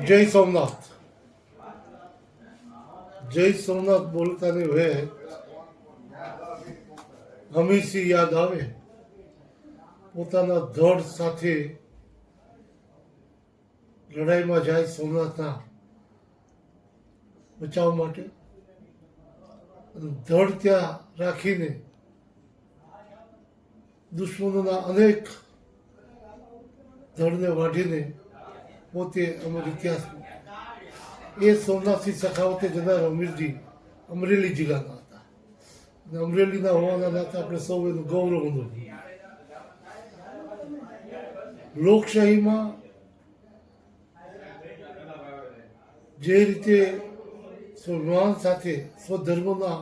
જય સોમનાથ. જય સોમનાથ બોલતાની વેત હંમેશા યાદ આવે પોતાના ધડ સાથે લડાઈમાં જાય સોમનાથના બચાવ માટે. ધડ ત્યાં રાખીને દુશ્મનોના અનેક ધડને વાઢીને પોતે અમર ઇતિહાસમાં એ સોમનાથથી સખાવતે જનાર અમીરજી અમરેલી જિલ્લાના હતા. અને અમરેલીના હોવાના નાતે આપણે સૌ એનું ગૌરવ અનુભવીએ. લોકશાહીમાં જે રીતે સ્વાભિમાન સાથે સ્વધર્મના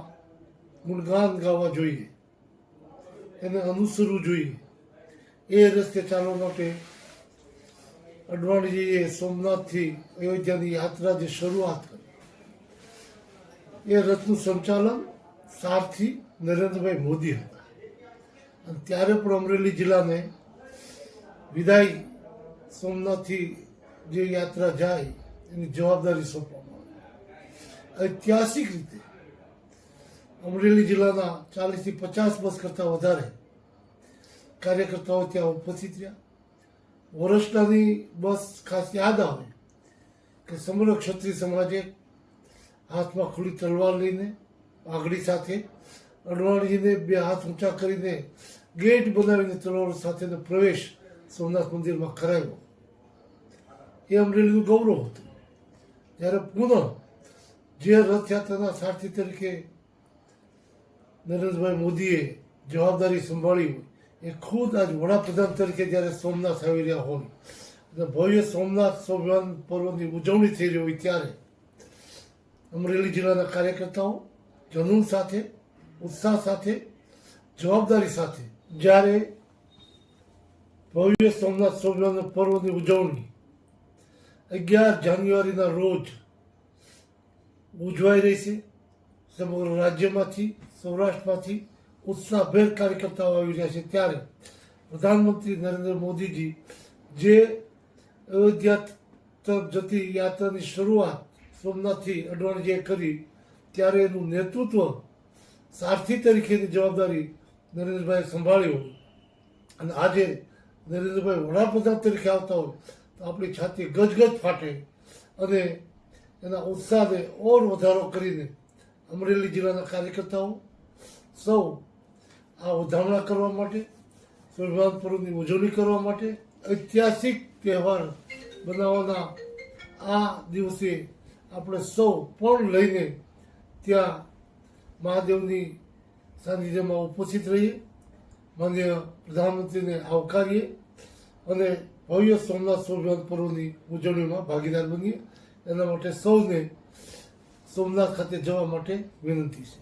ગુણગાન ગાવા જોઈએ, એને અનુસરવું જોઈએ, એ રસ્તે ચાલવા માટે અડવાણીજીએ સોમનાથથી અયોધ્યાની યાત્રા જે શરૂઆત કરી, એ રથનું સંચાલન સારથી નરેન્દ્રભાઈ મોદી હતા. અને ત્યારે પણ અમરેલી જિલ્લાને વિદાય સોમનાથથી જે યાત્રા જાય એની જવાબદારી સોંપવામાં આવી. ઐતિહાસિક રીતે અમરેલી જિલ્લાના 40 થી 50 બસ કરતાં વધારે કાર્યકર્તાઓ ત્યાં ઉપસ્થિત રહ્યા. વર્ષનાની બસ ખાસ યાદ આવે કે સમગ્ર ક્ષત્રિય સમાજે હાથમાં ખુલ્લી તલવાર લઈને પાઘડી સાથે અડવાણીજીને બે હાથ ઊંચા કરીને ગેટ બનાવીને તલવારો સાથેનો પ્રવેશ સોમનાથ મંદિરમાં કરાવ્યો. એ અમરેલીનું ગૌરવ હતું. જ્યારે પુનઃ જે રથયાત્રાના સારથી તરીકે નરેન્દ્રભાઈ મોદીએ જવાબદારી સંભાળી હોય, એ ખુદ આજ વડાપ્રધાન તરીકે જ્યારે સોમનાથ આવી રહ્યા હોય અને ભવ્ય સોમનાથ સ્વાભિમાન પર્વની ઉજવણી થઈ રહી હોય, ત્યારે અમરેલી જિલ્લાના કાર્યકર્તાઓ જનૂન સાથે, ઉત્સાહ સાથે, જવાબદારી સાથે જ્યારે ભવ્ય સોમનાથ સ્વાભિમાન પર્વની ઉજવણી 11 જાન્યુઆરીના રોજ ઉજવાઈ રહી છે. સમગ્ર રાજ્યમાંથી, સૌરાષ્ટ્રમાંથી ઉત્સાહભેર કાર્યકર્તાઓ આવી રહ્યા છે. ત્યારે પ્રધાનમંત્રી નરેન્દ્ર મોદીજી જે અયોધ્યા તરફ જતી યાત્રાની શરૂઆત સોમનાથથી અડવાણીજીએ કરી, ત્યારે એનું નેતૃત્વ સારથી તરીકેની જવાબદારી નરેન્દ્રભાઈ સંભાળી હોય અને આજે નરેન્દ્રભાઈ વડાપ્રધાન તરીકે આવતા હોય તો આપણી છાતી ગજગજ ફાટે. અને એના ઉત્સાહને ઓર વધારો કરીને અમરેલી જિલ્લાના કાર્યકર્તાઓ સૌ આ વધામણા કરવા માટે, સ્વાભિમાન પર્વની ઉજવણી કરવા માટે, ઐતિહાસિક તહેવાર બનાવવાના આ દિવસે આપણે સૌ પણ લઈને ત્યાં મહાદેવની સાનિધ્યમાં ઉપસ્થિત રહીએ, માનનીય પ્રધાનમંત્રીને આવકારીએ અને ભવ્ય સોમનાથ સ્વાભિમાન પર્વની ઉજવણીમાં ભાગીદાર બનીએ. એના માટે સૌને સોમનાથ ખાતે જવા માટે વિનંતી છે.